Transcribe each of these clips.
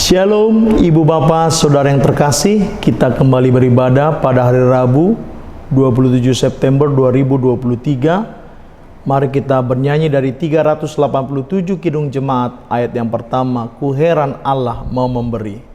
Shalom Ibu Bapak Saudara yang terkasih, kita kembali beribadah pada hari Rabu 27 September 2023. Mari kita bernyanyi dari 387 Kidung Jemaat. Ayat yang pertama, ku heran Allah mau memberi.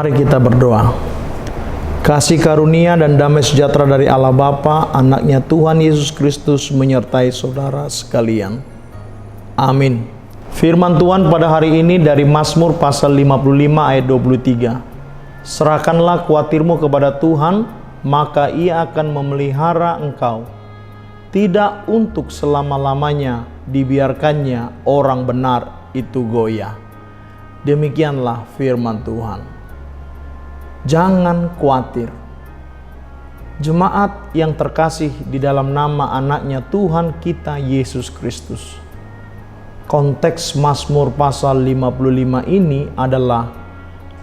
Mari kita berdoa. Kasih karunia dan damai sejahtera dari Allah Bapa, Anaknya Tuhan Yesus Kristus menyertai saudara sekalian. Amin. Firman Tuhan pada hari ini dari Mazmur pasal 55 ayat 23. Serahkanlah khawatirmu kepada Tuhan, maka Ia akan memelihara engkau. Tidak untuk selama-lamanya dibiarkannya orang benar itu goyah. Demikianlah firman Tuhan. Jangan khawatir. Jemaat yang terkasih di dalam nama Anaknya Tuhan kita Yesus Kristus. Konteks Mazmur pasal 55 ini adalah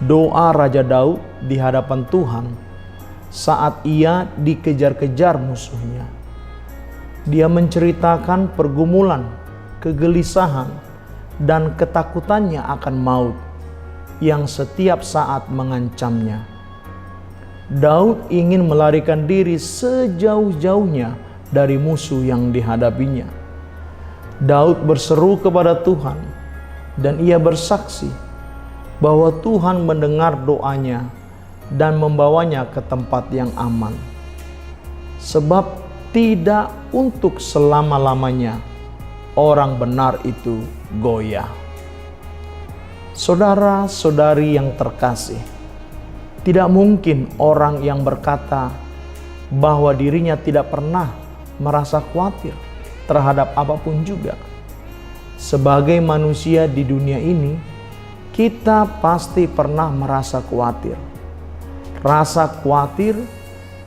doa Raja Daud di hadapan Tuhan saat ia dikejar-kejar musuhnya. Dia menceritakan pergumulan, kegelisahan, dan ketakutannya akan maut yang setiap saat mengancamnya. Daud ingin melarikan diri sejauh-jauhnya dari musuh yang dihadapinya. Daud berseru kepada Tuhan dan ia bersaksi bahwa Tuhan mendengar doanya dan membawanya ke tempat yang aman. Sebab tidak untuk selama-lamanya orang benar itu goyah. Saudara-saudari yang terkasih, tidak mungkin orang yang berkata bahwa dirinya tidak pernah merasa khawatir terhadap apapun juga. Sebagai manusia di dunia ini, kita pasti pernah merasa khawatir. Rasa khawatir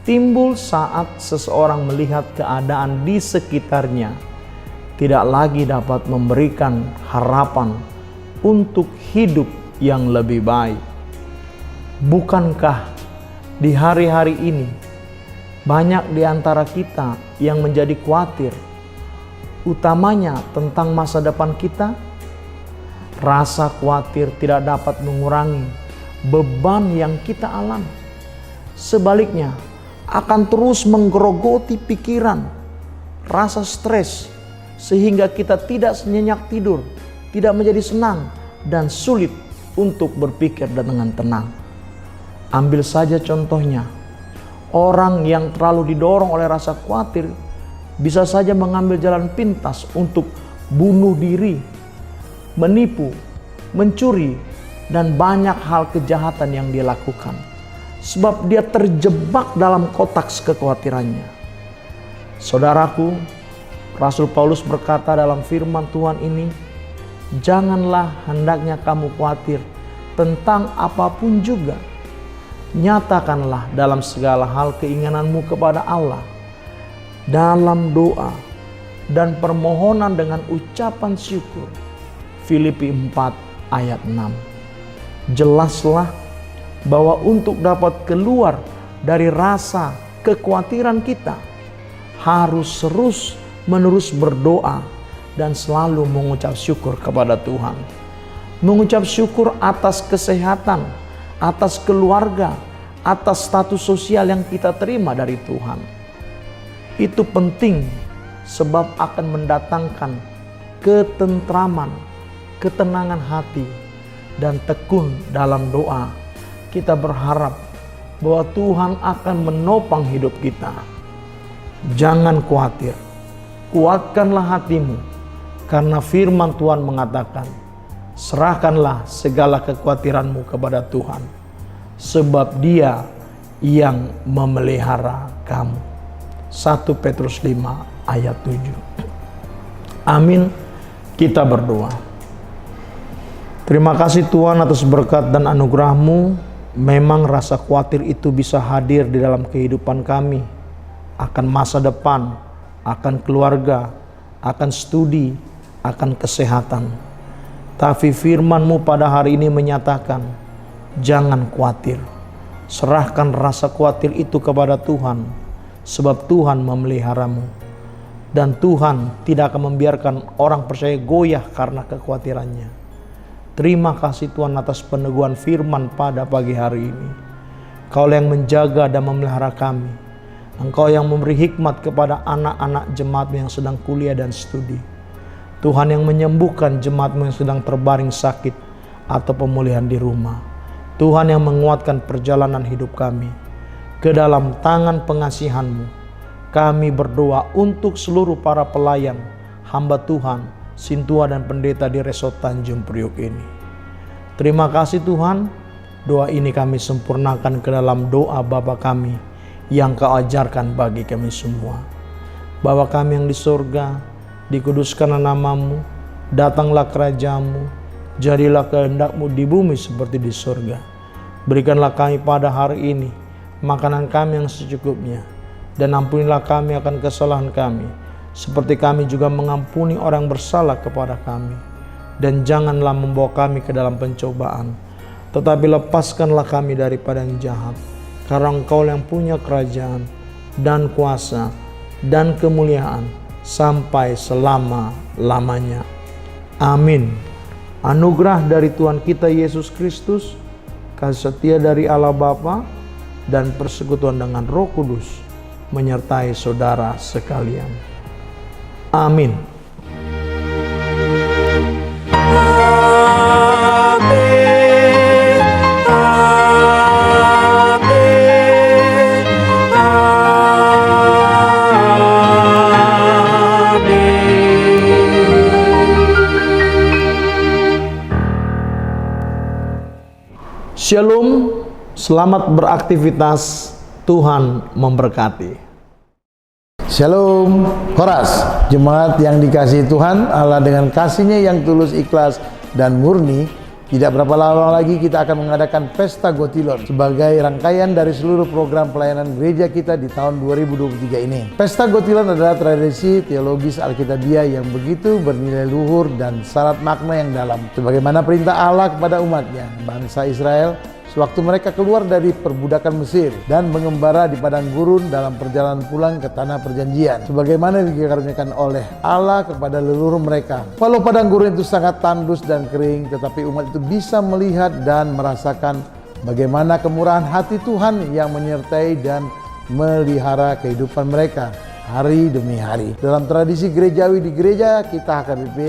timbul saat seseorang melihat keadaan di sekitarnya tidak lagi dapat memberikan harapan untuk hidup yang lebih baik. Bukankah di hari-hari ini banyak di antara kita yang menjadi khawatir, utamanya tentang masa depan kita? Rasa khawatir tidak dapat mengurangi beban yang kita alami. Sebaliknya, akan terus menggerogoti pikiran, rasa stres, sehingga kita tidak nyenyak tidur, tidak menjadi senang, dan sulit untuk berpikir dengan tenang. Ambil saja contohnya, orang yang terlalu didorong oleh rasa khawatir bisa saja mengambil jalan pintas untuk bunuh diri, menipu, mencuri, dan banyak hal kejahatan yang dia lakukan. Sebab dia terjebak dalam kotak kekhawatirannya. Saudaraku, Rasul Paulus berkata dalam firman Tuhan ini, janganlah hendaknya kamu khawatir tentang apapun juga. Nyatakanlah dalam segala hal keinginanmu kepada Allah dalam doa dan permohonan dengan ucapan syukur. Filipi 4 ayat 6. Jelaslah bahwa untuk dapat keluar dari rasa kekhawatiran kita, harus terus menerus berdoa dan selalu mengucap syukur kepada Tuhan. Mengucap syukur atas kesehatan, atas keluarga, atas status sosial yang kita terima dari Tuhan. Itu penting sebab akan mendatangkan ketentraman, ketenangan hati, dan tekun dalam doa kita berharap bahwa Tuhan akan menopang hidup kita. Jangan khawatir, kuatkanlah hatimu, karena firman Tuhan mengatakan, serahkanlah segala kekhawatiranmu kepada Tuhan, sebab Dia yang memelihara kamu. 1 Petrus 5 ayat 7. Amin. Kita berdoa. Terima kasih Tuhan atas berkat dan anugerah-Mu. Memang rasa khawatir itu bisa hadir di dalam kehidupan kami, akan masa depan, akan keluarga, akan studi, akan kesehatan. Tapi firman-Mu pada hari ini menyatakan, jangan khawatir. Serahkan rasa khawatir itu kepada Tuhan, sebab Tuhan memeliharamu. Dan Tuhan tidak akan membiarkan orang percaya goyah karena kekhawatirannya. Terima kasih Tuhan atas peneguhan firman pada pagi hari ini. Kau yang menjaga dan memelihara kami. Engkau yang memberi hikmat kepada anak-anak jemaat-Mu yang sedang kuliah dan studi. Tuhan yang menyembuhkan jemaat-Mu yang sedang terbaring sakit atau pemulihan di rumah. Tuhan yang menguatkan perjalanan hidup kami. Ke dalam tangan pengasihan-Mu, kami berdoa untuk seluruh para pelayan, hamba Tuhan, Sintua dan pendeta di Resort Tanjung Priok ini. Terima kasih Tuhan, doa ini kami sempurnakan ke dalam doa Bapa kami yang Kau ajarkan bagi kami semua. Bapa kami yang di surga, dikuduskanlah nama-Mu, datanglah kerajaan-Mu, jadilah kehendak-Mu di bumi seperti di surga. Berikanlah kami pada hari ini makanan kami yang secukupnya, dan ampunilah kami akan kesalahan kami, seperti kami juga mengampuni orang bersalah kepada kami. Dan janganlah membawa kami ke dalam pencobaan, tetapi lepaskanlah kami daripada yang jahat. Karena Engkau yang punya kerajaan dan kuasa dan kemuliaan sampai selama-lamanya. Amin. Anugerah dari Tuhan kita Yesus Kristus, kasih setia dari Allah Bapa, dan persekutuan dengan Roh Kudus menyertai saudara sekalian. Amin. Shalom, selamat beraktivitas, Tuhan memberkati. Shalom, Horas, jemaat yang dikasihi Tuhan Allah, dengan kasih-Nya yang tulus, ikhlas, dan murni. Tidak berapa lama lagi kita akan mengadakan Pesta Gotilon sebagai rangkaian dari seluruh program pelayanan gereja kita di tahun 2023 ini. Pesta Gotilon adalah tradisi teologis Alkitabiah yang begitu bernilai luhur dan syarat makna yang dalam. Sebagaimana perintah Allah kepada umat-Nya, bangsa Israel, sewaktu mereka keluar dari perbudakan Mesir dan mengembara di padang gurun dalam perjalanan pulang ke tanah perjanjian, sebagaimana dikaruniakan oleh Allah kepada leluhur mereka. Walau padang gurun itu sangat tandus dan kering, tetapi umat itu bisa melihat dan merasakan bagaimana kemurahan hati Tuhan yang menyertai dan melihara kehidupan mereka hari demi hari. Dalam tradisi gerejawi di gereja kita HKBP,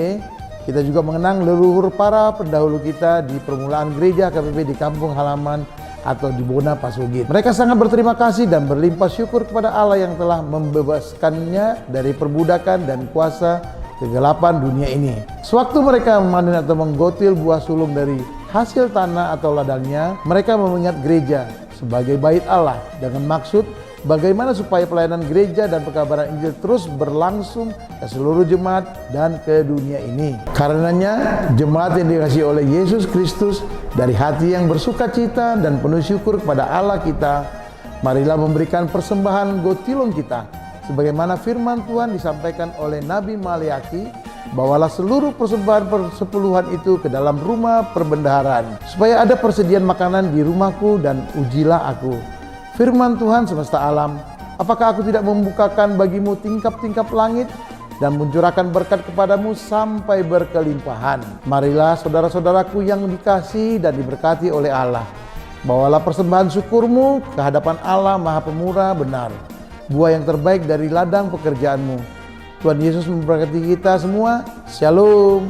kita juga mengenang leluhur para pendahulu kita di permulaan gereja HKBP di kampung halaman atau di Bona Pasugit. Mereka sangat berterima kasih dan berlimpah syukur kepada Allah yang telah membebaskannya dari perbudakan dan kuasa kegelapan dunia ini. Sewaktu mereka memanen atau menggotil buah sulung dari hasil tanah atau ladangnya, mereka mengingat gereja sebagai bait Allah dengan maksud bagaimana supaya pelayanan gereja dan pekabaran Injil terus berlangsung ke seluruh jemaat dan ke dunia ini. Karenanya, jemaat yang dikasihi oleh Yesus Kristus, dari hati yang bersukacita dan penuh syukur kepada Allah kita, marilah memberikan persembahan gotilon kita. Sebagaimana firman Tuhan disampaikan oleh Nabi Maleaki, bawalah seluruh persembahan persepuluhan itu ke dalam rumah perbendaharaan, supaya ada persediaan makanan di rumahku, dan ujilah aku. Firman Tuhan semesta alam, apakah aku tidak membukakan bagimu tingkap-tingkap langit dan mencurahkan berkat kepadamu sampai berkelimpahan? Marilah saudara-saudaraku yang dikasihi dan diberkati oleh Allah, bawalah persembahan syukurmu ke hadapan Allah Maha Pemurah benar, buah yang terbaik dari ladang pekerjaanmu. Tuhan Yesus memberkati kita semua. Shalom.